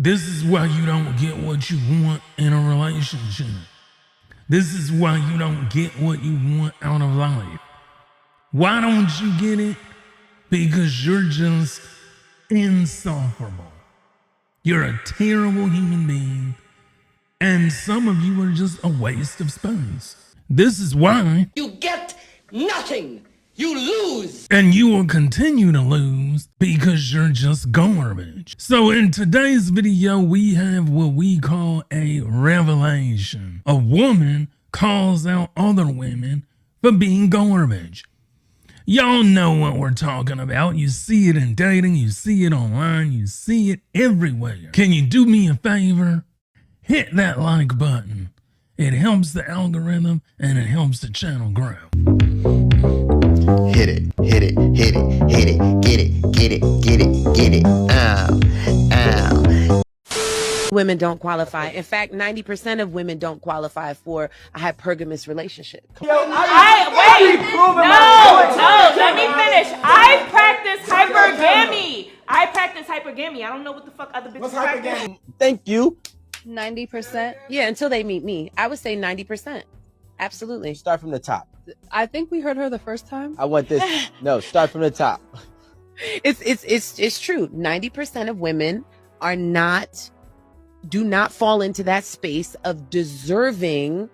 This is why you don't get what you want in a relationship. This is why you don't get what you want out of life. Why don't you get it? Because you're just insufferable. You're a terrible human being, and some of you are just a waste of space. This is why you get nothing. You lose. And you will continue to lose because you're just garbage. So in today's video, we have what we call a revelation. A woman calls out other women for being garbage. Y'all know what we're talking about. You see it in dating, you see it online, you see it everywhere. Can you do me a favor? Hit that like button. It helps the algorithm and it helps the channel grow. Hit it, hit it, hit it, hit it, get it, get it, get it, get it, ow. Women don't qualify. In fact, 90% of women don't qualify for a hypergamous relationship. Wait, no, let me finish. I practice hypergamy. I don't know what the fuck other bitches practice. Thank you. 90%. Yeah, until they meet me. I would say 90%. Absolutely. Start from the top. I think we heard her the first time. I want this. No, start from the top. It's true. 90% of women do not fall into that space of deserving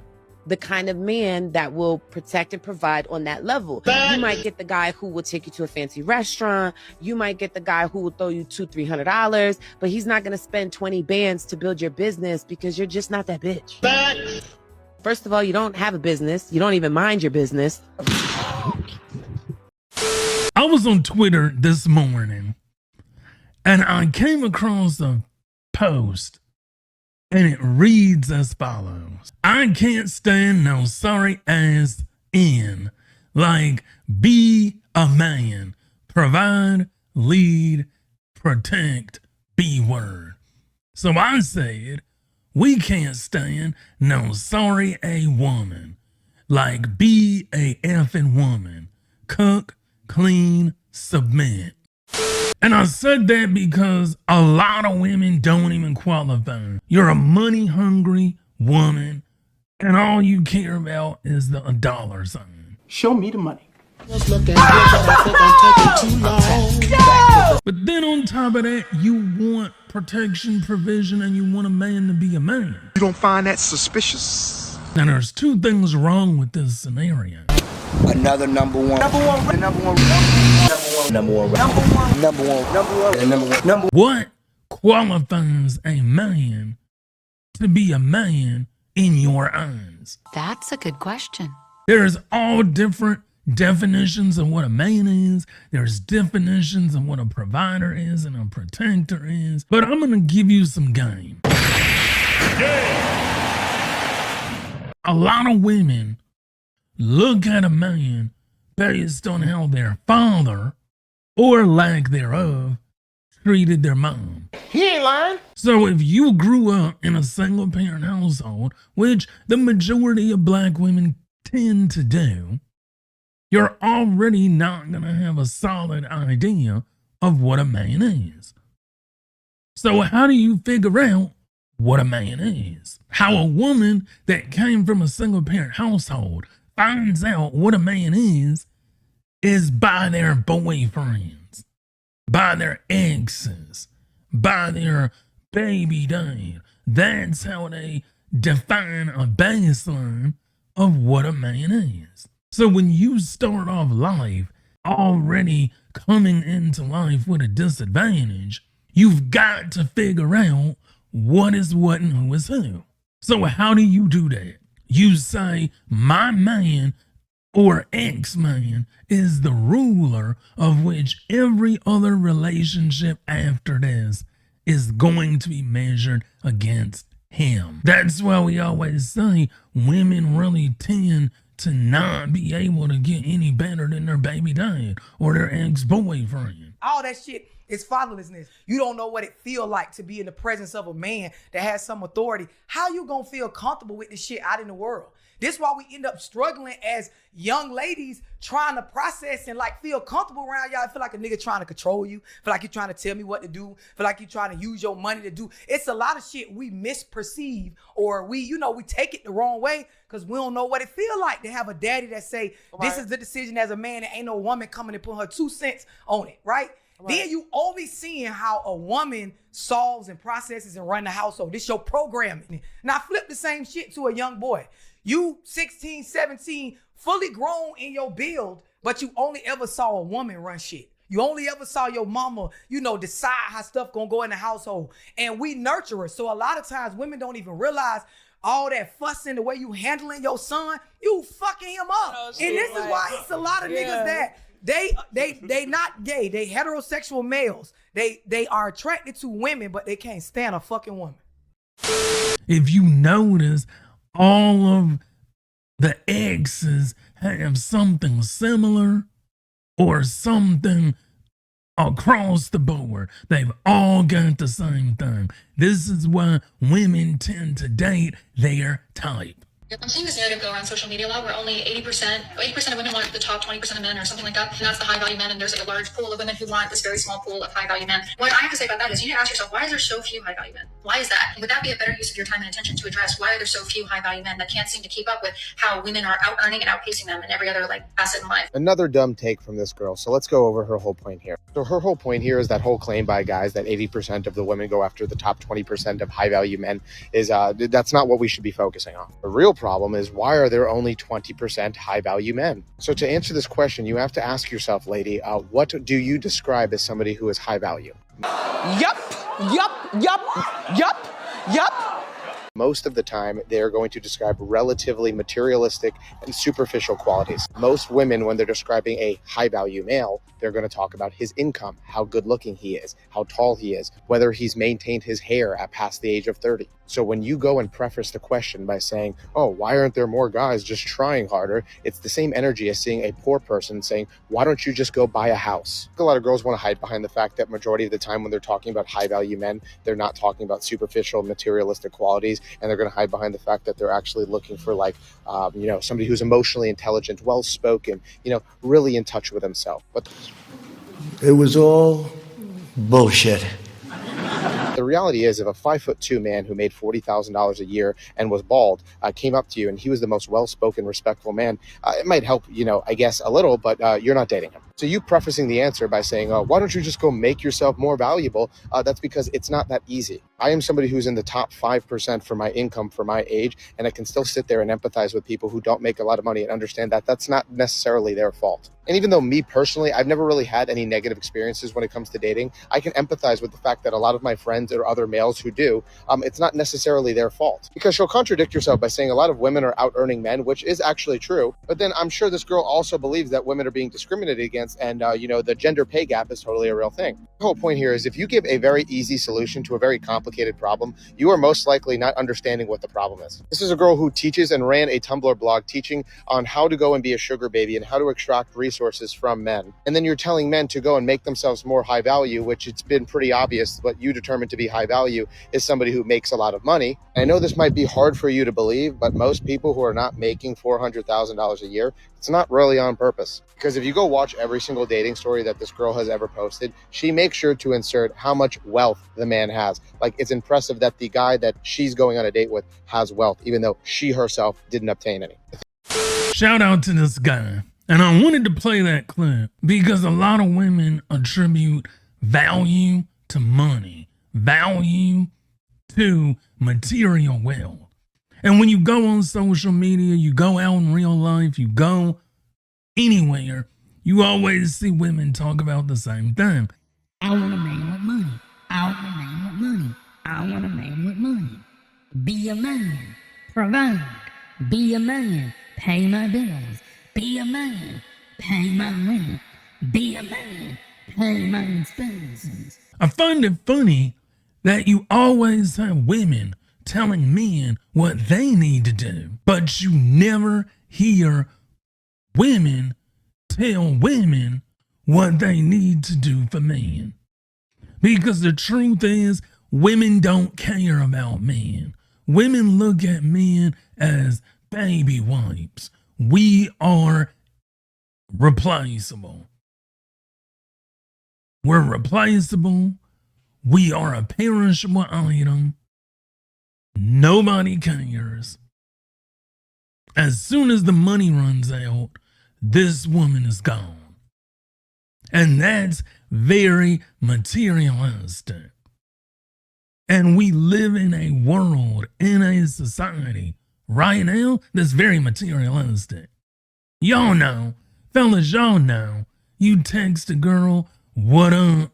the kind of man that will protect and provide on that level. You might get the guy who will take you to a fancy restaurant. You might get the guy who will throw you $200-300, but he's not going to spend 20 bands to build your business because you're just not that bitch. First of all, you don't have a business. You don't even mind your business. I was on Twitter this morning and I came across a post and it reads as follows. I can't stand no sorry ass in. Like, be a man. Provide, lead, protect, B word. So I said, we can't stand no sorry a woman. Like, be a effing woman. Cook, clean, submit. And I said that because a lot of women don't even qualify. You're a money-hungry woman, and all you care about is the dollar sign. Show me the money. But then on top of that, you want protection, provision, and you want a man to be a man. You don't find that suspicious? Now, there's two things wrong with this scenario. Another number one. What qualifies a man to be a man in your eyes? That's a good question. There's all different definitions of what a man is. There's definitions of what a provider is and a protector is. But I'm going to give you some game. A lot of women look at a man based on how their father, or lack thereof, treated their mom. He ain't lying. So if you grew up in a single parent household, which the majority of black women tend to do, you're already not going to have a solid idea of what a man is. So how do you figure out what a man is? How a woman that came from a single parent household finds out what a man is by their boyfriends, by their exes, by their baby dad. That's how they define a baseline of what a man is. So when you start off life already coming into life with a disadvantage, you've got to figure out what is what and who is who. So how do you do that? You say, my man or ex-man is the ruler of which every other relationship after this is going to be measured against him. That's why we always say women really tend to not be able to get any better than their baby dad or their ex-boyfriend. All that shit It's fatherlessness. You don't know what it feel like to be in the presence of a man that has some authority. How you gonna feel comfortable with this shit out in the world? This is why we end up struggling as young ladies trying to process and like feel comfortable around y'all. I feel like a nigga trying to control you. Feel like you're trying to tell me what to do. Feel like you're trying to use your money to do. It's a lot of shit we misperceive or we take it the wrong way because we don't know what it feel like to have a daddy that say, this is the decision as a man and ain't no woman coming and put her 2 cents on it, right? Then you only seeing how a woman solves and processes and run the household. This your programming. Now flip the same shit to a young boy. You 16, 17, fully grown in your build, but you only ever saw a woman run shit. You only ever saw your mama, decide how stuff gonna go in the household. And we nurture her. So a lot of times women don't even realize all that fussing, the way you handling your son, you fucking him up. And this is why it's a lot of niggas that they not gay. They heterosexual males. They are attracted to women, but they can't stand a fucking woman. If you notice, all of the exes have something similar or something across the board. They've all got the same thing. This is why women tend to date their type. I'm seeing this narrative go around social media a lot where only 80% of women want the top 20% of men or something like that. And that's the high value men. And there's like a large pool of women who want this very small pool of high value men. What I have to say about that is you need to ask yourself, why is there so few high value men? Why is that? Would that be a better use of your time and attention to address why are there so few high value men that can't seem to keep up with how women are out earning and outpacing them in every other facet in life? Another dumb take from this girl. So let's go over her whole point here. So her whole point here is that whole claim by guys that 80% of the women go after the top 20% of high value men is that's not what we should be focusing on. The real problem is why are there only 20% high value men? So to answer this question, you have to ask yourself, lady, what do you describe as somebody who is high value? Yup. Most of the time, they're going to describe relatively materialistic and superficial qualities. Most women, when they're describing a high-value male, they're going to talk about his income, how good-looking he is, how tall he is, whether he's maintained his hair at past the age of 30. So when you go and preface the question by saying, oh, why aren't there more guys just trying harder? It's the same energy as seeing a poor person saying, why don't you just go buy a house? A lot of girls want to hide behind the fact that majority of the time when they're talking about high-value men, they're not talking about superficial materialistic qualities, and they're going to hide behind the fact that they're actually looking for somebody who's emotionally intelligent, well-spoken, really in touch with himself. But It was all bullshit. the reality is, if a 5'2" man who made $40,000 a year and was bald came up to you and he was the most well-spoken, respectful man, it might help, I guess a little, but you're not dating him. So you prefacing the answer by saying, oh, why don't you just go make yourself more valuable? That's because it's not that easy. I am somebody who's in the top 5% for my income, for my age, and I can still sit there and empathize with people who don't make a lot of money and understand that that's not necessarily their fault. And even though me personally, I've never really had any negative experiences when it comes to dating, I can empathize with the fact that a lot of my friends or other males who do, it's not necessarily their fault. Because you'll contradict yourself by saying a lot of women are out earning men, which is actually true. But then I'm sure this girl also believes that women are being discriminated against and, the gender pay gap is totally a real thing. The whole point here is if you give a very easy solution to a very complicated problem, you are most likely not understanding what the problem is. This is a girl who teaches and ran a Tumblr blog teaching on how to go and be a sugar baby and how to extract resources from men. And then you're telling men to go and make themselves more high value, which it's been pretty obvious what you determine to be high value is somebody who makes a lot of money. I know this might be hard for you to believe, but most people who are not making $400,000 a year, it's not really on purpose. Because if you go watch every single dating story that this girl has ever posted, she makes sure to insert how much wealth the man has. Like, it's impressive that the guy that she's going on a date with has wealth, even though she herself didn't obtain any. Shout out to this guy. And I wanted to play that clip because a lot of women attribute value to money, value to material wealth. And when you go on social media, you go out in real life, you go anywhere, you always see women talk about the same thing. I want a man with money. I want a man with money. I want a man with money. Be a man. Provide. Be a man. Pay my bills. Be a man. Pay my rent. Be a man. Pay my expenses. I find it funny that you always have women telling men what they need to do, but you never hear women tell women what they need to do for men. Because the truth is, women don't care about men. Women look at men as baby wipes. We are replaceable. We're replaceable. We are a perishable item. Nobody cares. As soon as the money runs out, this woman is gone. And that's very materialistic. And we live in a world, in a society right now that's very materialistic. Y'all know, fellas, y'all know, you text a girl, what up?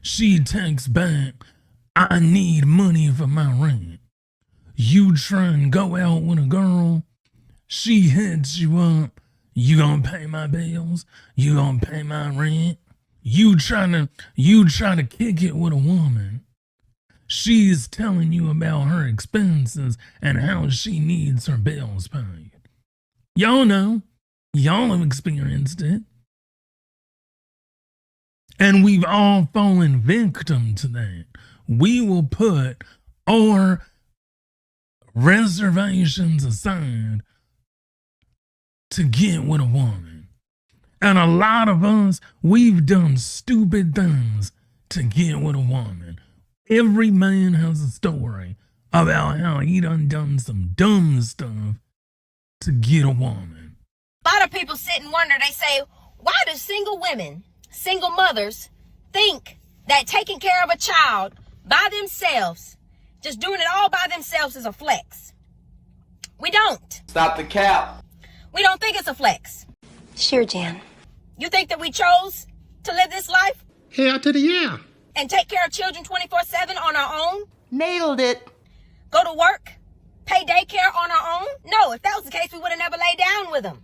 She texts back, I need money for my rent. You try and go out with a girl, she hits you up, you gonna pay my bills? You gonna pay my rent? You try to kick it with a woman. She's telling you about her expenses and how she needs her bills paid. Y'all know. Y'all have experienced it. And we've all fallen victim to that. We will put our reservations aside to get with a woman. And a lot of us, we've done stupid things to get with a woman. Every man has a story about how he done some dumb stuff to get a woman. A lot of people sit and wonder, they say, why do single women, single mothers, think that taking care of a child by themselves, just doing it all by themselves is a flex? We don't. Stop the cap. We don't think it's a flex. Sure, Jan. You think that we chose to live this life? Hell to the yeah. And take care of children 24/7 on our own? Nailed it. Go to work? Pay daycare on our own? No, if that was the case, we would have never laid down with them.